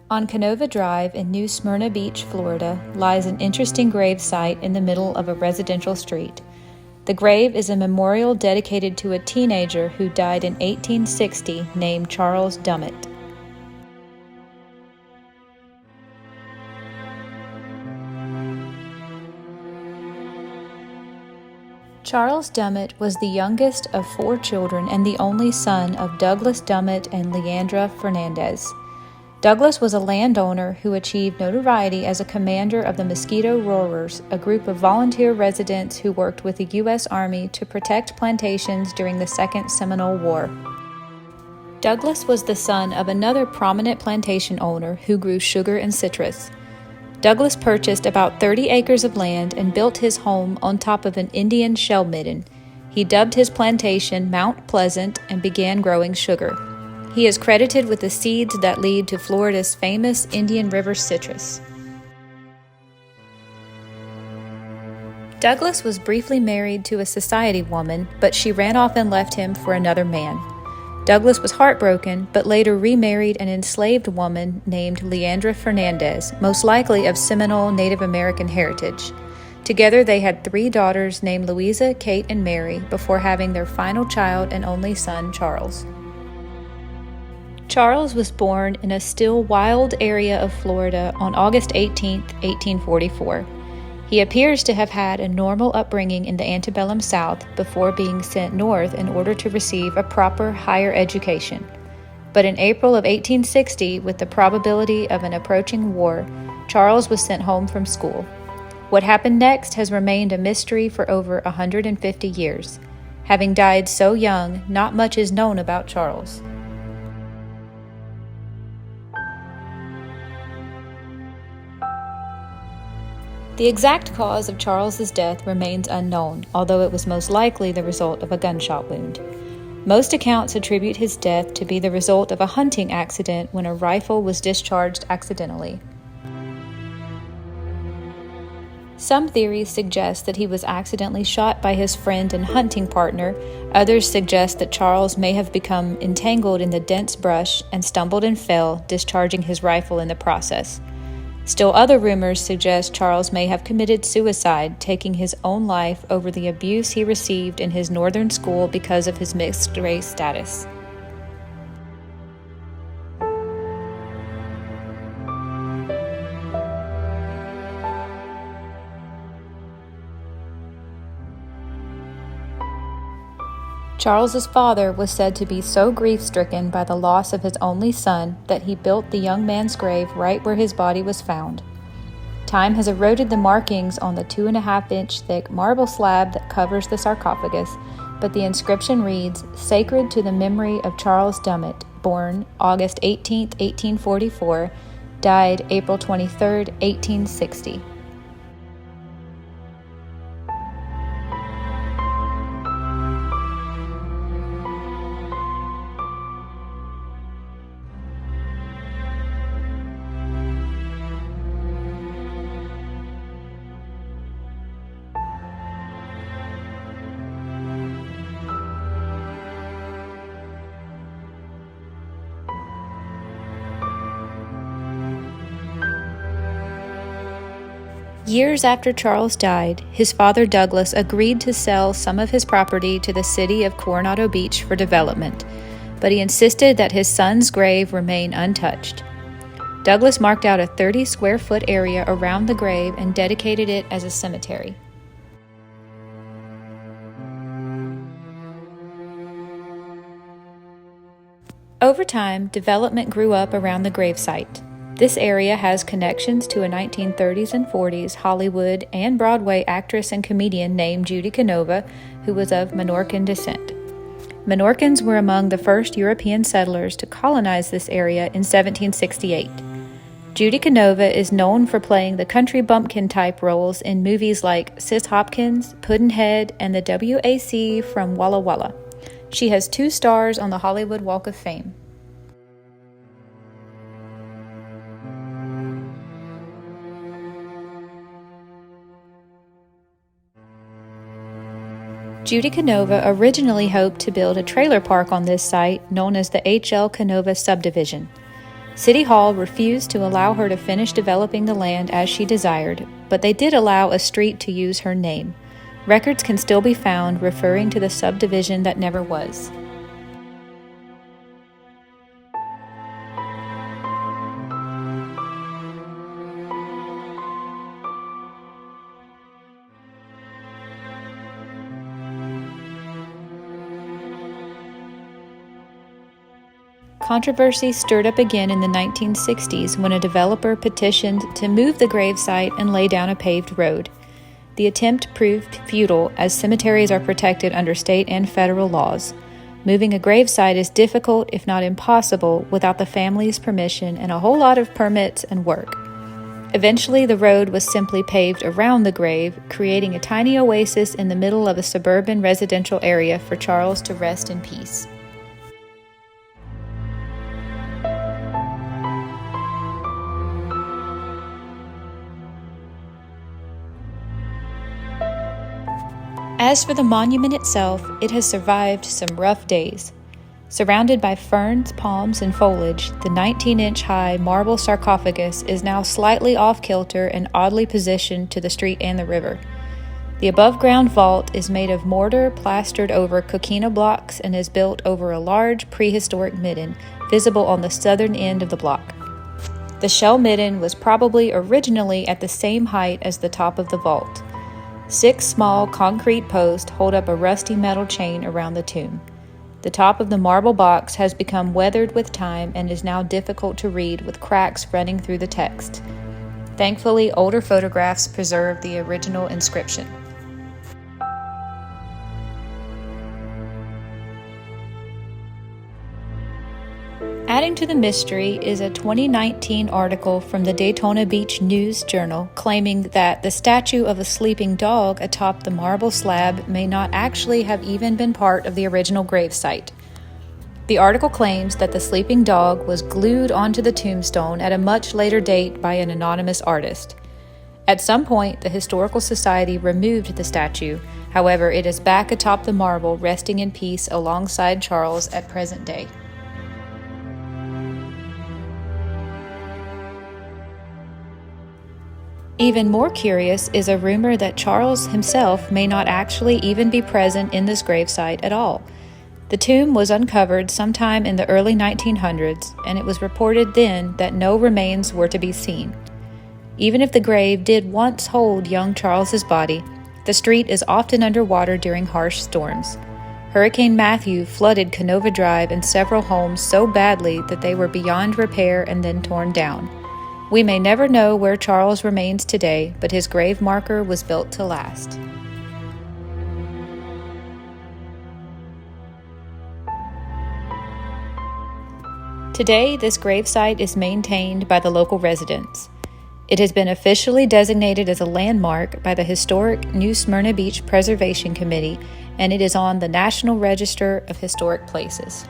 On Canova Drive in New Smyrna Beach, Florida, lies an interesting grave site in the middle of a residential street. The grave is a memorial dedicated to a teenager who died in 1860 named Charles Dummett. Charles Dummett was the youngest of 4 children and the only son of Douglas Dummett and Leandra Fernandez. Douglas was a landowner who achieved notoriety as a commander of the Mosquito Roarers, a group of volunteer residents who worked with the U.S. Army to protect plantations during the Second Seminole War. Douglas was the son of another prominent plantation owner who grew sugar and citrus. Douglas purchased about 30 acres of land and built his home on top of an Indian shell midden. He dubbed his plantation Mount Pleasant and began growing sugar. He is credited with the seeds that lead to Florida's famous Indian River citrus. Douglas was briefly married to a society woman, but she ran off and left him for another man. Douglas was heartbroken, but later remarried an enslaved woman named Leandra Fernandez, most likely of Seminole Native American heritage. Together they had 3 daughters named Louisa, Kate, and Mary before having their final child and only son, Charles. Charles was born in a still wild area of Florida on August 18, 1844. He appears to have had a normal upbringing in the antebellum South before being sent north in order to receive a proper higher education. But in April of 1860, with the probability of an approaching war, Charles was sent home from school. What happened next has remained a mystery for over 150 years. Having died so young, not much is known about Charles. The exact cause of Charles's death remains unknown, although it was most likely the result of a gunshot wound. Most accounts attribute his death to be the result of a hunting accident when a rifle was discharged accidentally. Some theories suggest that he was accidentally shot by his friend and hunting partner. Others suggest that Charles may have become entangled in the dense brush and stumbled and fell, discharging his rifle in the process. Still other rumors suggest Charles may have committed suicide, taking his own life over the abuse he received in his northern school because of his mixed-race status. Charles's father was said to be so grief-stricken by the loss of his only son that he built the young man's grave right where his body was found. Time has eroded the markings on the 2.5-inch thick marble slab that covers the sarcophagus, but the inscription reads, "Sacred to the memory of Charles Dummett, born August 18, 1844, died April 23, 1860. Years after Charles died, his father Douglas agreed to sell some of his property to the city of Coronado Beach for development, but he insisted that his son's grave remain untouched. Douglas marked out a 30-square-foot area around the grave and dedicated it as a cemetery. Over time, development grew up around the gravesite. This area has connections to a 1930s and 40s Hollywood and Broadway actress and comedian named Judy Canova, who was of Minorcan descent. Minorcans were among the first European settlers to colonize this area in 1768. Judy Canova is known for playing the country bumpkin-type roles in movies like Sis Hopkins, Pudd'nhead, and the WAC from Walla Walla. She has 2 stars on the Hollywood Walk of Fame. Judy Canova originally hoped to build a trailer park on this site known as the H.L. Canova Subdivision. City Hall refused to allow her to finish developing the land as she desired, but they did allow a street to use her name. Records can still be found referring to the subdivision that never was. Controversy stirred up again in the 1960s when a developer petitioned to move the gravesite and lay down a paved road. The attempt proved futile, as cemeteries are protected under state and federal laws. Moving a gravesite is difficult, if not impossible, without the family's permission and a whole lot of permits and work. Eventually, the road was simply paved around the grave, creating a tiny oasis in the middle of a suburban residential area for Charles to rest in peace. As for the monument itself, it has survived some rough days. Surrounded by ferns, palms, and foliage, the 19-inch-high marble sarcophagus is now slightly off-kilter and oddly positioned to the street and the river. The above-ground vault is made of mortar plastered over coquina blocks and is built over a large prehistoric midden, visible on the southern end of the block. The shell midden was probably originally at the same height as the top of the vault. 6 small concrete posts hold up a rusty metal chain around the tomb. The top of the marble box has become weathered with time and is now difficult to read with cracks running through the text. Thankfully, older photographs preserve the original inscription. Adding to the mystery is a 2019 article from the Daytona Beach News Journal claiming that the statue of a sleeping dog atop the marble slab may not actually have even been part of the original gravesite. The article claims that the sleeping dog was glued onto the tombstone at a much later date by an anonymous artist. At some point, the Historical Society removed the statue. However, it is back atop the marble, resting in peace alongside Charles at present day. Even more curious is a rumor that Charles himself may not actually even be present in this gravesite at all. The tomb was uncovered sometime in the early 1900s, and it was reported then that no remains were to be seen. Even if the grave did once hold young Charles's body, the street is often underwater during harsh storms. Hurricane Matthew flooded Canova Drive and several homes so badly that they were beyond repair and then torn down. We may never know where Charles remains today, but his grave marker was built to last. Today, this gravesite is maintained by the local residents. It has been officially designated as a landmark by the historic New Smyrna Beach Preservation Committee, and it is on the National Register of Historic Places.